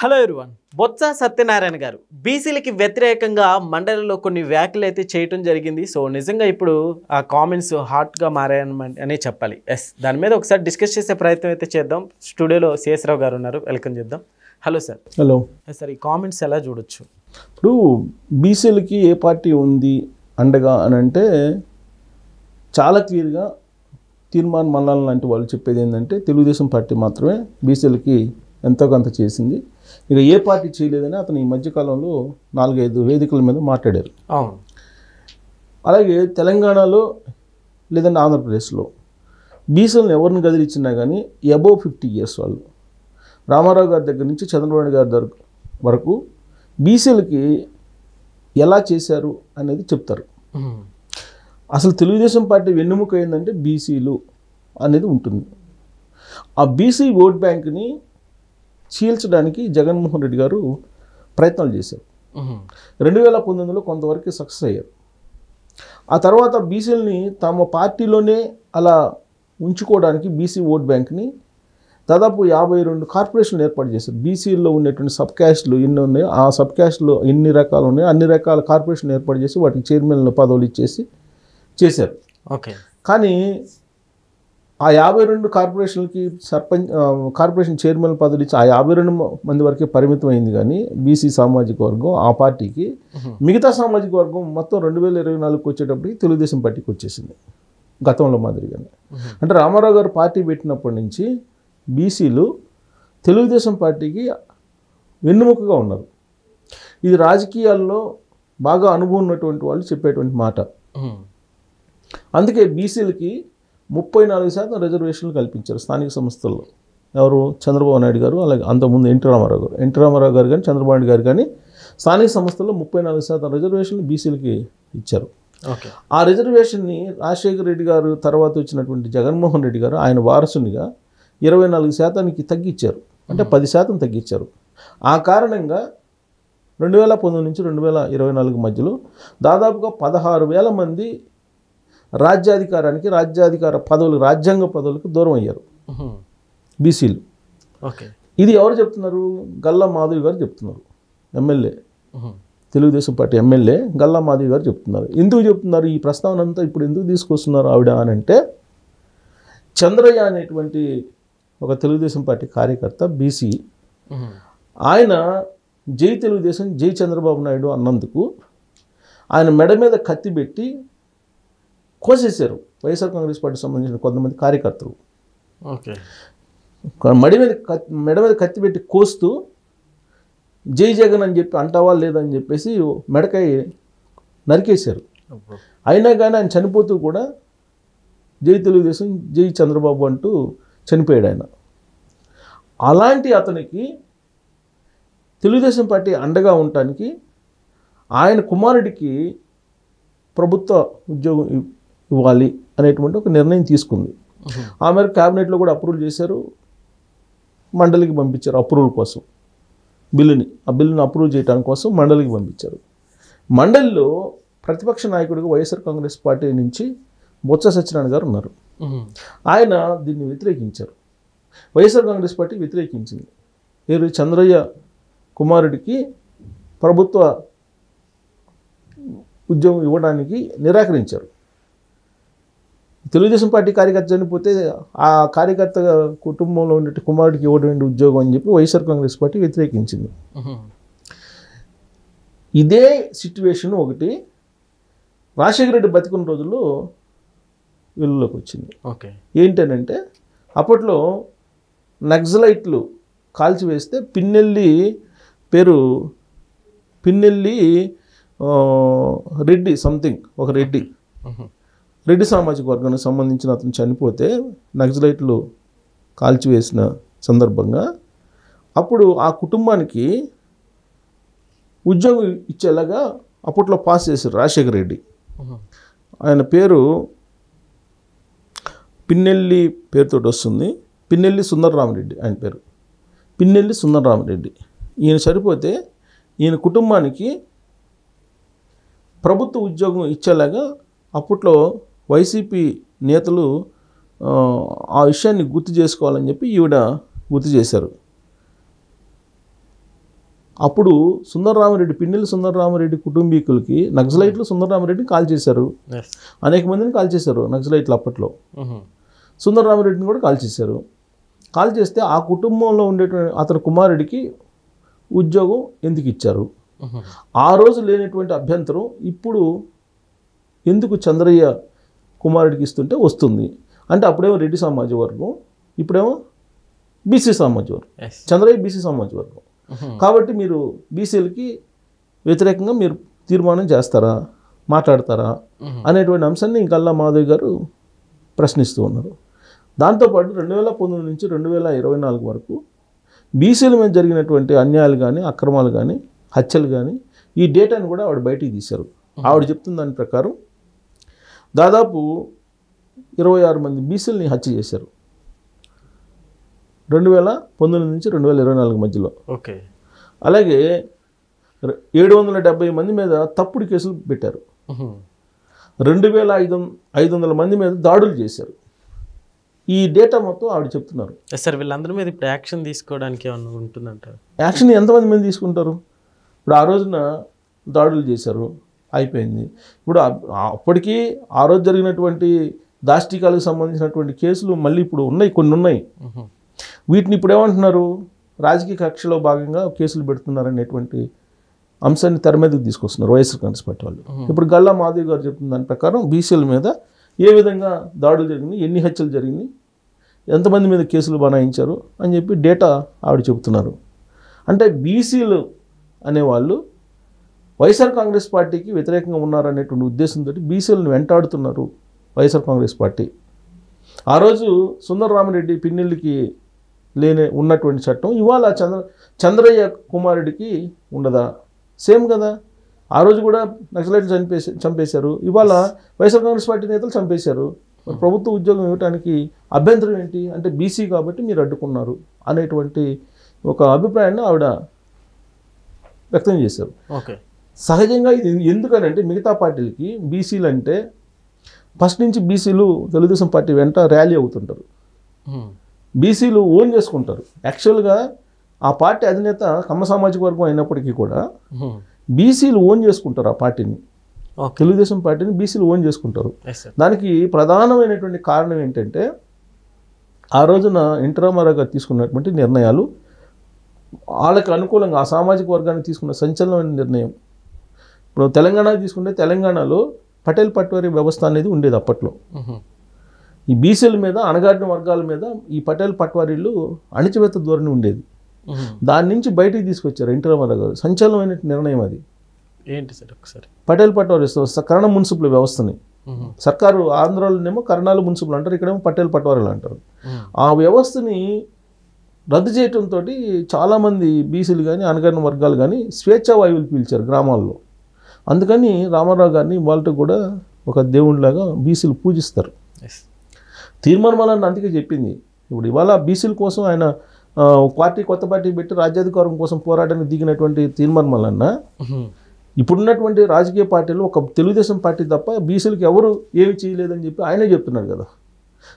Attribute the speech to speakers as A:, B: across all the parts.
A: Hello everyone. Botsa Satyanarayana గారు బీసీలకి వ్యతిరేకంగా మండలిలో కొన్ని వ్యాఖ్యలు అయితే చేయటం జరిగింది. సో నిజంగా ఇప్పుడు ఆ కామెంట్స్ హాట్గా మారాయని చెప్పాలి. దాని మీద ఒకసారి డిస్కస్ చేసే ప్రయత్నం అయితే చేద్దాం. స్టూడియోలో సిఎస్ రావు గారు ఉన్నారు, వెల్కమ్ చేద్దాం. Hello sir.
B: హలో
A: సార్, ఈ కామెంట్స్ ఎలా చూడొచ్చు?
B: ఇప్పుడు బీసీలకి ఏ పార్టీ ఉంది అండగా అని అంటే చాలా క్లియర్గా తీర్మాన్ మల్లాల లాంటి వాళ్ళు చెప్పేది ఏంటంటే తెలుగుదేశం పార్టీ మాత్రమే బీసీలకి ఎంతో కొంత చేసింది, ఇక ఏ పార్టీ చేయలేదని అతను ఈ మధ్యకాలంలో 4-5 వేదికల మీద మాట్లాడారు.
A: అవును.
B: అలాగే తెలంగాణలో లేదంటే ఆంధ్రప్రదేశ్లో బీసీలను ఎవరిని గదిలిచ్చినా కానీ అబోవ్ 50 ఇయర్స్ వాళ్ళు రామారావు గారి దగ్గర నుంచి చంద్రబాబు గారి వరకు బీసీలకి ఎలా చేశారు అనేది చెప్తారు. అసలు తెలుగుదేశం పార్టీ వెన్నెముక ఏంటంటే బీసీలు అనేది ఉంటుంది. ఆ బీసీ ఓట్ బ్యాంక్ని చీల్చడానికి జగన్మోహన్ రెడ్డి గారు ప్రయత్నాలు చేశారు. 2019లో కొంతవరకు సక్సెస్ అయ్యారు. ఆ తర్వాత బీసీలని తమ పార్టీలోనే అలా ఉంచుకోవడానికి బీసీ ఓట్ బ్యాంక్ని దాదాపు 52 కార్పొరేషన్లు ఏర్పాటు చేశారు. బీసీల్లో ఉన్నటువంటి సబ్ క్యాస్ట్లు ఎన్ని ఉన్నాయో ఆ సబ్ క్యాస్ట్లు ఎన్ని రకాలు ఉన్నాయో అన్ని రకాల కార్పొరేషన్లు ఏర్పాటు చేసి వాటికి చైర్మన్ పదవులు ఇచ్చేసి చేశారు.
A: ఓకే.
B: కానీ ఆ 52 కార్పొరేషన్లకి కార్పొరేషన్ చైర్మన్ పదవులు ఇచ్చి ఆ 52 మంది వరకే పరిమితం అయింది. కానీ బీసీ సామాజిక వర్గం ఆ పార్టీకి, మిగతా సామాజిక వర్గం మొత్తం 2024కి వచ్చేటప్పటికి తెలుగుదేశం పార్టీకి వచ్చేసింది గతంలో మాదిరిగానే. అంటే రామారావు గారు పార్టీ పెట్టినప్పటి నుంచి బీసీలు తెలుగుదేశం పార్టీకి వెన్నుముకగా ఉన్నారు. ఇది రాజకీయాల్లో బాగా అనుభవం ఉన్నటువంటి వాళ్ళు చెప్పేటువంటి మాట. అందుకే బీసీలకి 34% రిజర్వేషన్లు కల్పించారు స్థానిక సంస్థల్లో. ఎవరు? చంద్రబాబు నాయుడు గారు, అలాగే అంతకుముందు ఎన్టీ రామారావు గారు కానీ చంద్రబాబు నాయుడు గారు కానీ స్థానిక సంస్థల్లో 34% రిజర్వేషన్లు బీసీలకి ఇచ్చారు. ఆ రిజర్వేషన్ని రాజశేఖర రెడ్డి గారు తర్వాత వచ్చినటువంటి జగన్మోహన్ రెడ్డి గారు ఆయన వారసునిగా 24%కి తగ్గించారు, అంటే 10% తగ్గించారు. ఆ కారణంగా 2019 నుంచి 2024 మధ్యలో దాదాపుగా 16,000 మంది రాజ్యాధికార పదవులు, రాజ్యాంగ పదవులకు దూరం అయ్యారు బీసీలు.
A: ఓకే.
B: ఇది ఎవరు చెప్తున్నారు? గల్లా మాధవి గారు చెప్తున్నారు, MLA, Telugu Desam party MLA Galla Madhavi గారు చెప్తున్నారు. ఎందుకు చెప్తున్నారు ఈ ప్రస్తావన అంతా ఇప్పుడు ఎందుకు తీసుకొస్తున్నారు ఆవిడ అని అంటే, చంద్రయ్య అనేటువంటి ఒక తెలుగుదేశం పార్టీ కార్యకర్త బీసీ, ఆయన జై తెలుగుదేశం జై చంద్రబాబు నాయుడు అన్నందుకు ఆయన మెడ మీద కత్తి పెట్టి కోసేశారు వైఎస్ఆర్ కాంగ్రెస్ పార్టీకి సంబంధించిన కొంతమంది కార్యకర్తలు.
A: ఓకే.
B: మెడ మీద కత్తి పెట్టి కోస్తూ జై జగన్ అని చెప్పి అంటావా లేదని చెప్పేసి మెడకాయ నరికేశారు. అయినా కానీ ఆయన చనిపోతూ కూడా జై తెలుగుదేశం జై చంద్రబాబు అంటూ చనిపోయాడు ఆయన. అలాంటి అతనికి తెలుగుదేశం పార్టీ అండగా ఉండటానికి ఆయన కుమారుడికి ప్రభుత్వ ఉద్యోగం ఇవ్వాలి అనేటువంటి ఒక నిర్ణయం తీసుకుంది. ఆ మేరకు క్యాబినెట్లో కూడా అప్రూవల్ చేశారు, మండలికి పంపించారు అప్రూవల్ కోసం. ఆ బిల్లుని అప్రూవ్ చేయడానికి కోసం మండలికి పంపించారు. మండలిలో ప్రతిపక్ష నాయకుడిగా వైఎస్ఆర్ కాంగ్రెస్ పార్టీ నుంచి బొత్స సత్యనారాయణ గారు ఉన్నారు. ఆయన దీన్ని వ్యతిరేకించారు. వైఎస్ఆర్ కాంగ్రెస్ పార్టీ వ్యతిరేకించింది. చంద్రయ్య కుమారుడికి ప్రభుత్వ ఉద్యోగం ఇవ్వడానికి నిరాకరించారు. తెలుగుదేశం పార్టీ కార్యకర్త చనిపోతే ఆ కార్యకర్త కుటుంబంలో ఉండే కుమారుడికి ఇవ్వడం ఉద్యోగం అని చెప్పి వైఎస్ఆర్ కాంగ్రెస్ పార్టీ వ్యతిరేకించింది. ఇదే సిట్యువేషన్ ఒకటి రాజశేఖర రెడ్డి బతికున్న రోజుల్లో వెలుగులోకి వచ్చింది.
A: ఓకే.
B: ఏంటనంటే అప్పట్లో నక్సలైట్లు కాల్చివేస్తే పిన్నెల్లి రెడ్డి సంథింగ్ ఒక రెడ్డి సామాజిక వర్గానికి సంబంధించిన అతను చనిపోతే నక్సలైట్లు కాల్చివేసిన సందర్భంగా అప్పుడు ఆ కుటుంబానికి ఉద్యోగం ఇచ్చేలాగా అప్పట్లో పాస్ చేశారు రాజశేఖర రెడ్డి. ఆయన పేరు పిన్నెల్లి పేరుతో వస్తుంది, పిన్నెల్లి సుందరరామరెడ్డి ఆయన పేరు, పిన్నెల్లి సుందరరామరెడ్డి. ఈయన చనిపోతే ఈయన కుటుంబానికి ప్రభుత్వ ఉద్యోగం ఇచ్చేలాగా అప్పట్లో వైసీపీ నేతలు ఆ విషయాన్ని గుర్తు చేసుకోవాలని చెప్పి ఈవిడ గుర్తు చేశారు. అప్పుడు సుందరరామరెడ్డి, పిన్నెల్లి సుందరరామరెడ్డి కుటుంబీకులకి నక్సలైట్లు సుందరరామరెడ్డిని కాల్ చేశారు. అనేక మందిని కాల్ చేశారు నక్సలైట్లు అప్పట్లో. సుందరరామరెడ్డిని కూడా కాల్ చేశారు. కాల్ చేస్తే ఆ కుటుంబంలో ఉండేటువంటి అతని కుమారుడికి ఉద్యోగం ఎందుకు ఇచ్చారు? ఆ రోజు లేనటువంటి అభ్యంతరం ఇప్పుడు ఎందుకు చంద్రయ్య కుమారుడికి ఇస్తుంటే వస్తుంది అంటే అప్పుడేమో రెడ్డి సామాజ వర్గం, ఇప్పుడేమో బీసీ సామాజ వర్గం. చంద్రయ్య బీసీ సామాజ వర్గం కాబట్టి మీరు బీసీలకి వ్యతిరేకంగా మీరు తీర్మానం చేస్తారా, మాట్లాడతారా అనేటువంటి అంశాన్ని గల్లా మాధవ్ గారు ప్రశ్నిస్తూ ఉన్నారు. దాంతోపాటు 2019 నుంచి 2024 వరకు బీసీల మీద జరిగినటువంటి అన్యాయాలు కానీ, అక్రమాలు కానీ, హత్యలు కానీ ఈ డేటాను కూడా ఆవిడ బయటికి తీశారు. ఆవిడ చెప్తున్న దాని ప్రకారం దాదాపు 26 మంది బీసీలని హత్య చేశారు 2019 నుంచి 2024 మధ్యలో.
A: ఓకే.
B: అలాగే 770 మంది మీద తప్పుడు కేసులు పెట్టారు. 2500 మంది మీద దాడులు చేశారు. ఈ డేటా మొత్తం ఆవిడ చెప్తున్నారు.
A: సార్ వీళ్ళందరి మీద ఇప్పుడు యాక్షన్ తీసుకోవడానికి ఏమన్నా ఉంటుందంటారు?
B: యాక్షన్ ఎంతమంది మీద తీసుకుంటారు? ఇప్పుడు ఆ రోజున దాడులు చేశారు, అయిపోయింది. ఇప్పుడు అప్పటికీ ఆ రోజు జరిగినటువంటి దాష్టికాలకు సంబంధించినటువంటి కేసులు మళ్ళీ ఇప్పుడు ఉన్నాయి, కొన్ని ఉన్నాయి. వీటిని ఇప్పుడు ఏమంటున్నారు? రాజకీయ కక్షలో భాగంగా కేసులు పెడుతున్నారనేటువంటి అంశాన్ని తెర మీదకి తీసుకొస్తున్నారు వైఎస్ఆర్ కాంగ్రెస్ పార్టీ వాళ్ళు. ఇప్పుడు గల్లా మాధవ్ గారు చెప్తున్న దాని ప్రకారం బీసీల మీద ఏ విధంగా దాడులు జరిగినాయి, ఎన్ని హత్యలు జరిగినాయి, ఎంతమంది మీద కేసులు బనాయించారు అని చెప్పి డేటా ఆవిడ చెబుతున్నారు. అంటే బీసీలు అనేవాళ్ళు వైఎస్ఆర్ కాంగ్రెస్ పార్టీకి వ్యతిరేకంగా ఉన్నారనేటువంటి ఉద్దేశంతో బీసీలను వెంటాడుతున్నారు వైఎస్ఆర్ కాంగ్రెస్ పార్టీ. ఆ రోజు సుందరరామరెడ్డి పిన్నెల్లికి ఉన్నటువంటి చట్టం ఇవాళ చంద్రయ్య కుమారుడికి ఉండదా? సేమ్ కదా. ఆ రోజు కూడా నక్సలైట్లు చంపేశారు, ఇవాళ వైఎస్ఆర్ కాంగ్రెస్ పార్టీ నేతలు చంపేశారు. మరి ప్రభుత్వ ఉద్యోగం ఇవ్వడానికి అభ్యంతరం ఏంటి? అంటే బీసీ కాబట్టి మీరు అడ్డుకున్నారు అనేటువంటి ఒక అభిప్రాయాన్ని ఆవిడ వ్యక్తం చేశారు.
A: ఓకే.
B: సహజంగా ఇది ఎందుకనంటే మిగతా పార్టీలకి బీసీలు అంటే ఫస్ట్ నుంచి బీసీలు తెలుగుదేశం పార్టీ వెంట ర్యాలీ అవుతుంటారు, బీసీలు ఓన్ చేసుకుంటారు. యాక్చువల్గా ఆ పార్టీ అధినేత కమ్మ సామాజిక వర్గం అయినప్పటికీ కూడా బీసీలు ఓన్ చేసుకుంటారు ఆ పార్టీని. తెలుగుదేశం పార్టీని బీసీలు ఓన్ చేసుకుంటారు. దానికి ప్రధానమైనటువంటి కారణం ఏంటంటే ఆ రోజున ఎన్టీ రామారావు గారు తీసుకున్నటువంటి నిర్ణయాలు, వాళ్ళకి అనుకూలంగా ఆ సామాజిక వర్గాన్ని తీసుకున్న సంచలనమైన నిర్ణయం. ఇప్పుడు తెలంగాణ తీసుకుంటే తెలంగాణలో పటేల్ పట్వారీ వ్యవస్థ అనేది ఉండేది అప్పట్లో. ఈ బీసీల మీద, అణగారిన వర్గాల మీద ఈ పటేల్ పట్వారీలు అణిచివేత ధోరణి ఉండేది. దాని నుంచి బయటికి తీసుకొచ్చారు ఎన్టీ రామారావు గారు. సంచలనమైన నిర్ణయం అది.
A: ఏంటి సార్ ఒకసారి?
B: పటేల్ పట్వారీ కరణ మున్సిపల్ వ్యవస్థని సర్కారు ఆంధ్రాలోనేమో కరణాలు మున్సిపల్ అంటారు, ఇక్కడేమో పటేల్ పట్వారీలు అంటారు. ఆ వ్యవస్థని రద్దు చేయడంతో చాలామంది బీసీలు కానీ, అణగారిన వర్గాలు కానీ స్వేచ్ఛా వాయువులు పీల్చారు గ్రామాల్లో. అందుకని రామారావు గారిని వాళ్ళతో కూడా ఒక దేవుడిలాగా బీసీలు పూజిస్తారు. తీర్మానం అందుకే చెప్పింది. ఇప్పుడు ఇవాళ బీసీల కోసం ఆయన కొత్త పార్టీ పెట్టి రాజ్యాధికారం కోసం పోరాటానికి దిగినటువంటి తీర్మానం ఇప్పుడున్నటువంటి రాజకీయ పార్టీలు ఒక తెలుగుదేశం పార్టీ తప్ప బీసీలకు ఎవరు ఏమి చేయలేదని చెప్పి ఆయనే చెప్తున్నారు కదా.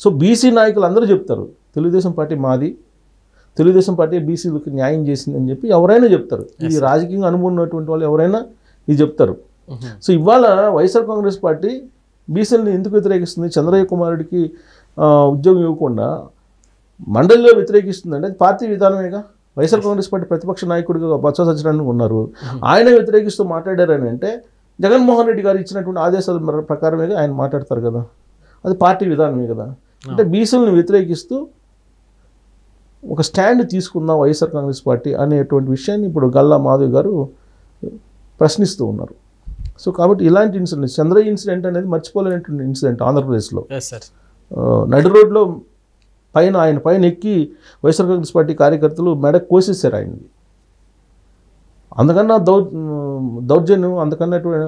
B: సో బీసీ నాయకులు అందరూ చెప్తారు తెలుగుదేశం పార్టీ మాది, తెలుగుదేశం పార్టీ బీసీలకు న్యాయం చేసిందని చెప్పి ఎవరైనా చెప్తారు. ఇది రాజకీయంగా అనుభవం ఉన్నటువంటి వాళ్ళు ఎవరైనా ఇది చెప్తారు. సో ఇవాళ వైఎస్ఆర్ కాంగ్రెస్ పార్టీ బీసీలను ఎందుకు వ్యతిరేకిస్తుంది? చంద్రయ్య కుమారుడికి ఉద్యోగం ఇవ్వకుండా మండలిలో వ్యతిరేకిస్తుందంటే అది పార్టీ విధానమేగా. వైఎస్ఆర్ కాంగ్రెస్ పార్టీ ప్రతిపక్ష నాయకుడిగా బొత్స సత్యనారాయణ ఉన్నారు, ఆయన వ్యతిరేకిస్తూ మాట్లాడారని అంటే జగన్మోహన్ రెడ్డి గారు ఇచ్చినటువంటి ఆదేశాల ప్రకారమేగా ఆయన మాట్లాడతారు కదా, అది పార్టీ విధానమే కదా. అంటే బీసీలను వ్యతిరేకిస్తూ ఒక స్టాండ్ తీసుకుందాం వైఎస్ఆర్ కాంగ్రెస్ పార్టీ అనేటువంటి విషయాన్ని ఇప్పుడు గల్లా మాధవ్ గారు ప్రశ్నిస్తూ ఉన్నారు. సో కాబట్టి ఇలాంటి ఇన్సిడెంట్, చంద్రయ్య ఇన్సిడెంట్ అనేది మర్చిపోలేనటువంటి ఇన్సిడెంట్ ఆంధ్రప్రదేశ్లో. నడి రోడ్లో ఆయన పైన ఎక్కి వైఎస్ఆర్ కాంగ్రెస్ పార్టీ కార్యకర్తలు మెడ కోసేశారు ఆయన్ని. అందుకన్నా దౌర్జన్యం,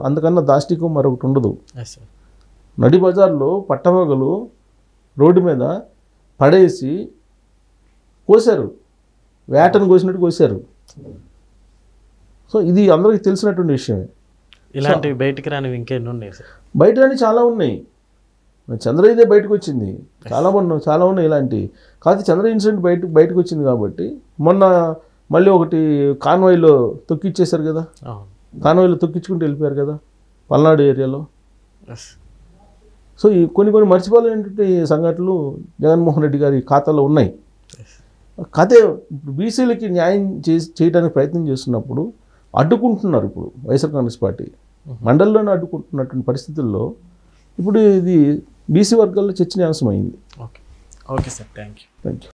B: అందుకన్నా దాష్టికం మరొకటి ఉండదు. నడి బజార్లో పట్టపగలు రోడ్డు మీద పడేసి కోసారు, వేటను కోసినట్టు కోసారు. సో ఇది అందరికీ తెలిసినటువంటి విషయమే.
A: ఇలాంటివి బయటికి రానివి ఇంకెన్ని ఉన్నాయి సార్?
B: బయట రాని చాలా ఉన్నాయి. చంద్రయ్యదే బయటకు వచ్చింది, చాలా ఉన్నాయి ఇలాంటివి. కాదు చంద్రయ్య ఇన్సిడెంట్ బయటకు వచ్చింది కాబట్టి మొన్న మళ్ళీ ఒకటి కాన్వాయ్లో తొక్కిచ్చేశారు కదా,
A: అవును.
B: కాన్వాయ్లో తొక్కించుకుంటూ వెళ్ళిపోయారు కదా పల్నాడు ఏరియాలో.
A: Yes.
B: సో ఈ కొన్ని మర్చిపోలేనటువంటి సంఘటనలు జగన్మోహన్ రెడ్డి గారి ఖాతాలో ఉన్నాయి. అదే ఇప్పుడు బీసీలకి న్యాయం చేయడానికి ప్రయత్నం చేస్తున్నప్పుడు అడ్డుకుంటున్నారు. ఇప్పుడు వైఎస్ఆర్ కాంగ్రెస్ పార్టీ మండలంలోనే అడ్డుకుంటున్నటువంటి పరిస్థితుల్లో ఇప్పుడు ఇది బీసీ వర్గాల్లో చర్చనీయాంశమైంది.
A: Okay sir, thank you.